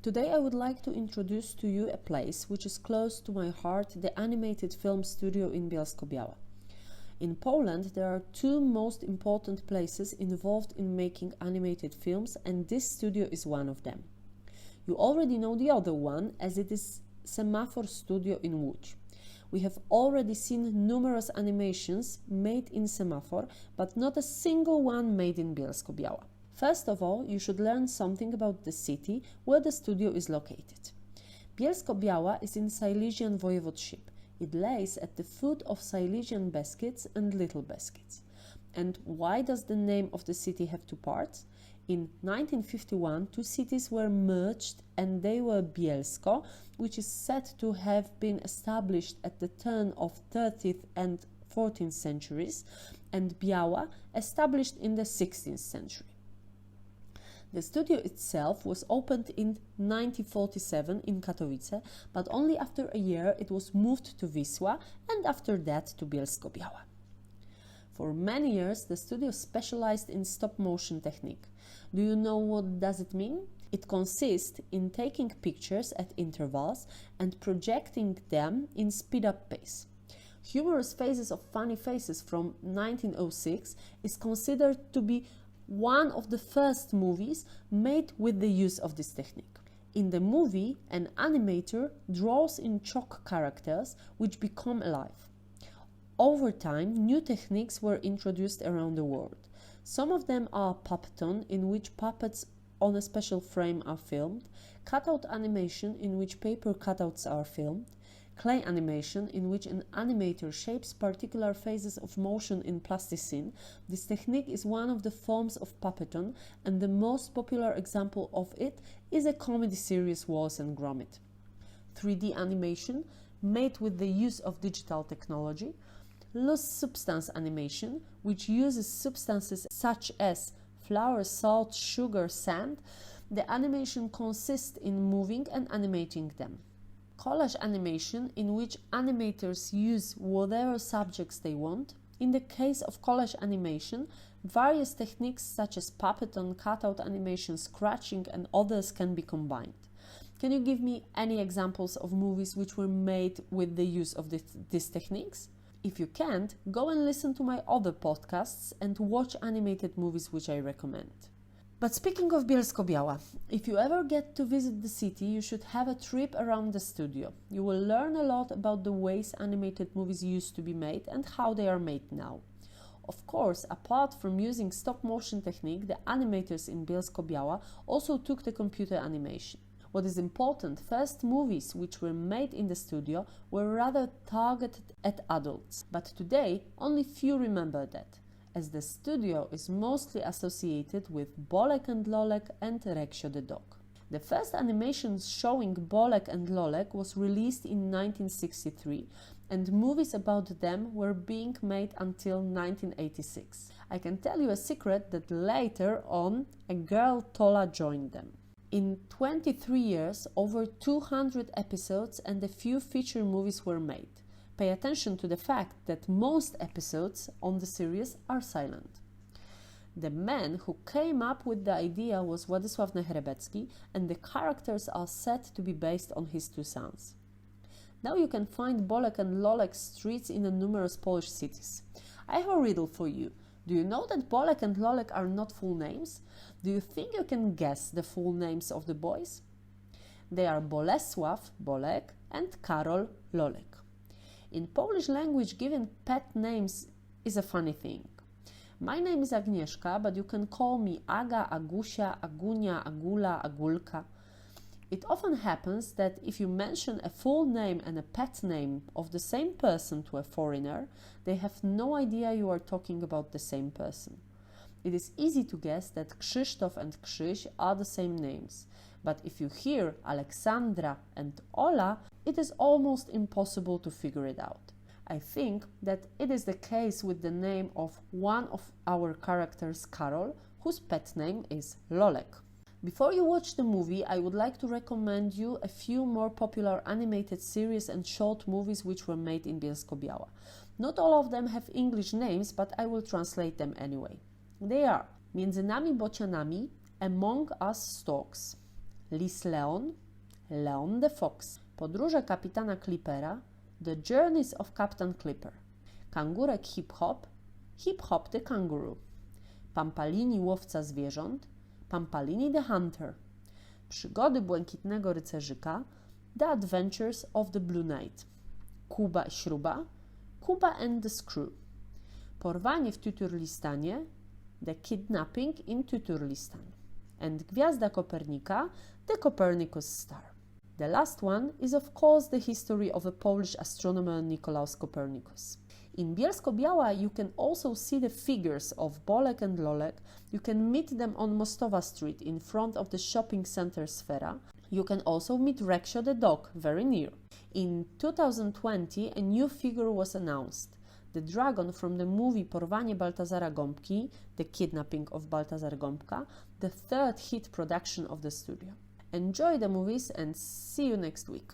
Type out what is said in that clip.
Today I would like to introduce to you a place which is close to my heart, the animated film studio in Bielsko-Biała. In Poland, there are two most important places involved in making animated films, and this studio is one of them. You already know the other one, as it is Semafor Studio in Łódź. We have already seen numerous animations made in Semafor, but not a single one made in Bielsko-Biała. First of all, you should learn something about the city where the studio is located. Bielsko-Biała is in Silesian Voivodeship. It lays at the foot of Silesian Beskids and Little Beskids. And why does the name of the city have two parts? In 1951, two cities were merged and they were Bielsko, which is said to have been established at the turn of 13th and 14th centuries, and Biała, established in the 16th century. The studio itself was opened in 1947 in Katowice, but only after a year it was moved to Wisła and after that to Bielsko-Biała. For many years the studio specialized in stop-motion technique. Do you know what does it mean? It consists in taking pictures at intervals and projecting them in speed-up pace. Humorous Faces of Funny Faces from 1906 is considered to be one of the first movies made with the use of this technique. In the movie, an animator draws in chalk characters which become alive. Over time, new techniques were introduced around the world. Some of them are puppeton, in which puppets on a special frame are filmed, cutout animation, in which paper cutouts are filmed, clay animation, in which an animator shapes particular phases of motion in plasticine. This technique is one of the forms of puppeton, and the most popular example of it is a comedy series Wallace and Gromit. 3D animation, made with the use of digital technology. Loose substance animation, which uses substances such as flour, salt, sugar, sand. The animation consists in moving and animating them. Collage animation, in which animators use whatever subjects they want. In the case of collage animation, various techniques such as puppeton, cutout animation, scratching and others can be combined. Can you give me any examples of movies which were made with the use of these techniques? If you can't, go and listen to my other podcasts and watch animated movies which I recommend. But speaking of Bielsko-Biała, if you ever get to visit the city, you should have a trip around the studio. You will learn a lot about the ways animated movies used to be made and how they are made now. Of course, apart from using stop-motion technique, the animators in Bielsko-Biała also took the computer animation. What is important, first movies which were made in the studio were rather targeted at adults, but today only few remember that, as the studio is mostly associated with Bolek and Lolek and Reksio the Dog. The first animation showing Bolek and Lolek was released in 1963, and movies about them were being made until 1986. I can tell you a secret that later on a girl Tola joined them. In 23 years, over 200 episodes and a few feature movies were made. Pay attention to the fact that most episodes on the series are silent. The man who came up with the idea was Władysław Nehrebecki, and the characters are said to be based on his two sons. Now you can find Bolek and Lolek streets in numerous Polish cities. I have a riddle for you. Do you know that Bolek and Lolek are not full names? Do you think you can guess the full names of the boys? They are Bolesław, Bolek, and Karol, Lolek. In Polish language, giving pet names is a funny thing. My name is Agnieszka, but you can call me Aga, Agusia, Agunia, Agula, Agulka. It often happens that if you mention a full name and a pet name of the same person to a foreigner, they have no idea you are talking about the same person. It is easy to guess that Krzysztof and Krzyś are the same names, but if you hear Aleksandra and Ola, it is almost impossible to figure it out. I think that it is the case with the name of one of our characters, Karol, whose pet name is Lolek. Before you watch the movie, I would like to recommend you a few more popular animated series and short movies which were made in Bielsko-Biała. Not all of them have English names, but I will translate them anyway. They are Między nami bocianami, Among Us Storks, Lis Leon, Leon the Fox, Podróże kapitana Clippera, The Journeys of Captain Clipper, Kangurek Hip Hop, Hip Hop the Kangaroo, Pampalini Łowca Zwierząt, Pampalini the Hunter, Przygody Błękitnego Rycerzyka, The Adventures of the Blue Knight, Kuba i Śruba, Kuba and the Screw, Porwanie w Tuturlistanie, The Kidnapping in Tuturlistan, and Gwiazda Kopernika, The Copernicus Star. The last one is of course the history of a Polish astronomer Nicolaus Copernicus. In Bielsko-Biała you can also see the figures of Bolek and Lolek. You can meet them on Mostowa Street in front of the shopping center Sfera. You can also meet Reksio the Dog, very near. In 2020 a new figure was announced. The dragon from the movie Porwanie Baltazara Gąbki, The Kidnapping of Baltazar Gąbka, the third hit production of the studio. Enjoy the movies and see you next week.